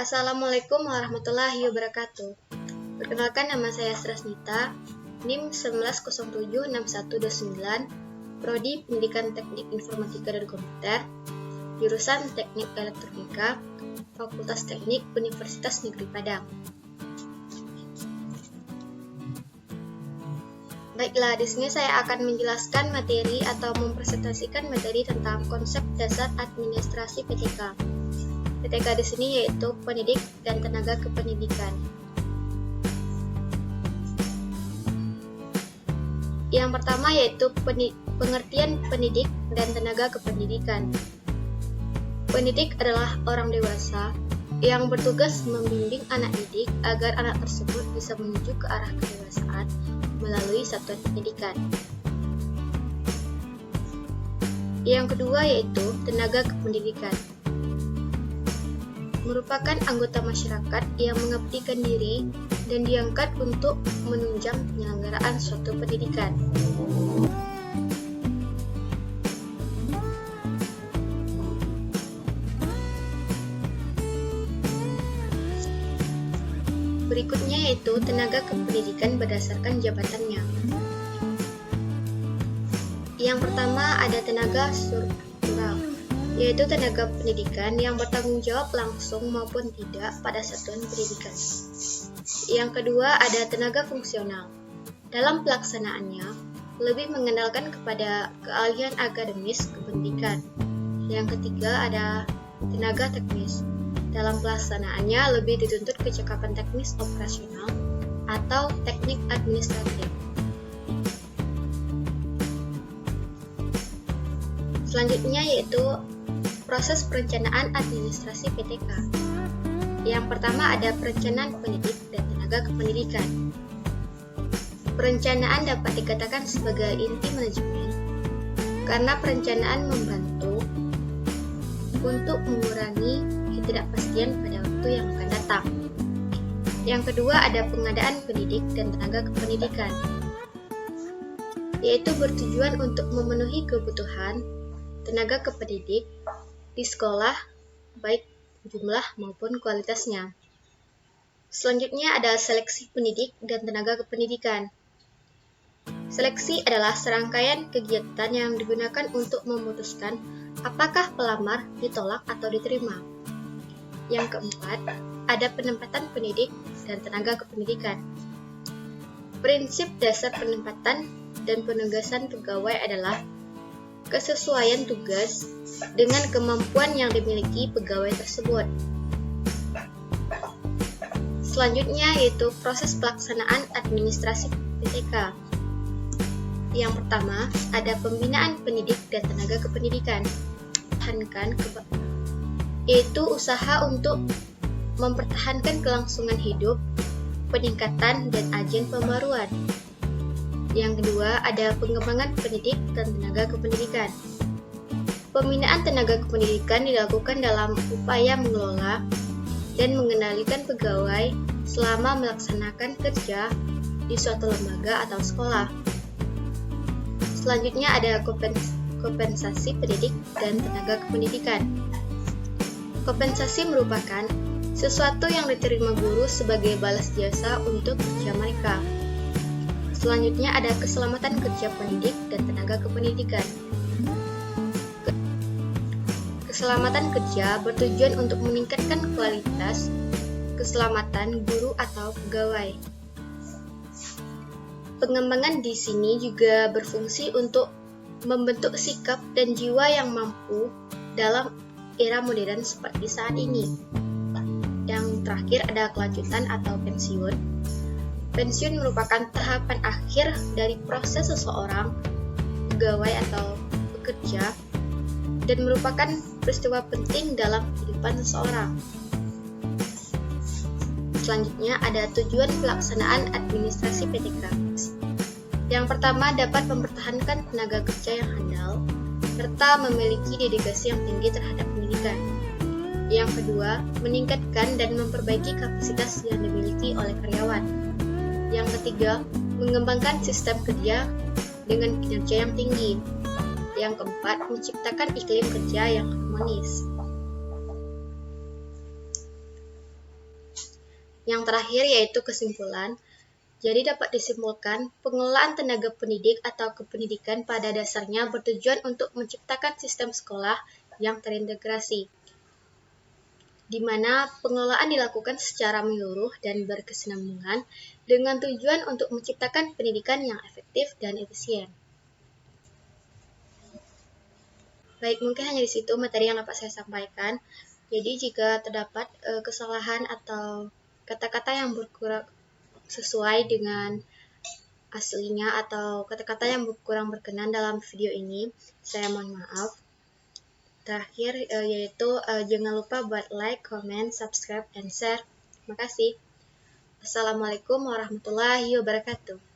Assalamualaikum warahmatullahi wabarakatuh. Perkenalkan, nama saya Srasnita, NIM 11076129, Prodi Pendidikan Teknik Informatika dan Komputer, jurusan Teknik Elektronika, Fakultas Teknik Universitas Negeri Padang. Baiklah, di sini saya akan menjelaskan materi atau mempresentasikan materi tentang konsep dasar administrasi PTK. PTK di sini yaitu pendidik dan tenaga kependidikan. Yang pertama yaitu pengertian pendidik dan tenaga kependidikan. Pendidik adalah orang dewasa yang bertugas membimbing anak didik agar anak tersebut bisa menuju ke arah kedewasaan melalui satuan pendidikan. Yang kedua yaitu tenaga kependidikan. Merupakan anggota masyarakat yang mengabdikan diri dan diangkat untuk menunjang penyelenggaraan suatu pendidikan. Berikutnya yaitu tenaga kependidikan berdasarkan jabatannya. Yang pertama ada tenaga struktural, yaitu tenaga pendidikan yang bertanggung jawab langsung maupun tidak pada satuan pendidikan. Yang kedua ada tenaga fungsional. Dalam pelaksanaannya, lebih mengenalkan kepada keahlian akademis kependidikan. Yang ketiga ada tenaga teknis. Dalam pelaksanaannya lebih dituntut kecakapan teknis operasional atau teknik administratif. Selanjutnya yaitu proses perencanaan administrasi PTK. Yang pertama ada perencanaan pendidik dan tenaga kependidikan. Perencanaan dapat dikatakan sebagai inti manajemen karena perencanaan membantu untuk mengurangi ketidakpastian pada waktu yang akan datang. Yang kedua ada pengadaan pendidik dan tenaga kependidikan, yaitu bertujuan untuk memenuhi kebutuhan tenaga kependidik di sekolah, baik jumlah maupun kualitasnya. Selanjutnya ada seleksi pendidik dan tenaga kependidikan. Seleksi adalah serangkaian kegiatan yang digunakan untuk memutuskan apakah pelamar ditolak atau diterima. Yang keempat, ada penempatan pendidik dan tenaga kependidikan. Prinsip dasar penempatan dan penugasan pegawai adalah kesesuaian tugas dengan kemampuan yang dimiliki pegawai tersebut. Selanjutnya yaitu proses pelaksanaan administrasi PTK. Yang pertama, ada pembinaan pendidik dan tenaga kependidikan. Yaitu usaha untuk mempertahankan kelangsungan hidup, peningkatan dan agen pembaruan. Yang kedua, ada pengembangan pendidik dan tenaga kependidikan. Pembinaan tenaga kependidikan dilakukan dalam upaya mengelola dan mengendalikan pegawai selama melaksanakan kerja di suatu lembaga atau sekolah. Selanjutnya ada kompensasi pendidik dan tenaga kependidikan. Kompensasi merupakan sesuatu yang diterima guru sebagai balas jasa untuk kerja mereka. Selanjutnya ada keselamatan kerja pendidik dan tenaga kependidikan. Keselamatan kerja bertujuan untuk meningkatkan kualitas keselamatan guru atau pegawai. Pengembangan di sini juga berfungsi untuk membentuk sikap dan jiwa yang mampu dalam era modern seperti saat ini. Yang terakhir ada kelanjutan atau pensiun. Pensiun merupakan tahapan akhir dari proses seseorang, pegawai atau pekerja, dan merupakan peristiwa penting dalam kehidupan seseorang. Selanjutnya ada tujuan pelaksanaan administrasi PTK. Yang pertama dapat mempertahankan tenaga kerja yang handal, serta memiliki dedikasi yang tinggi terhadap pendidikan. Yang kedua, meningkatkan dan memperbaiki kapasitas yang dimiliki oleh karyawan. Yang ketiga, mengembangkan sistem kerja dengan kinerja yang tinggi. Yang keempat, menciptakan iklim kerja yang harmonis. Yang terakhir yaitu kesimpulan. Jadi dapat disimpulkan, pengelolaan tenaga pendidik atau kependidikan pada dasarnya bertujuan untuk menciptakan sistem sekolah yang terintegrasi, di mana pengelolaan dilakukan secara menyeluruh dan berkesinambungan dengan tujuan untuk menciptakan pendidikan yang efektif dan efisien. Baik, mungkin hanya di situ materi yang dapat saya sampaikan. Jadi jika terdapat kesalahan atau kata-kata yang kurang sesuai dengan aslinya atau kata-kata yang kurang berkenan dalam video ini, saya mohon maaf. Terakhir yaitu jangan lupa buat like, comment, subscribe, and share. Terima kasih. Assalamualaikum warahmatullahi wabarakatuh.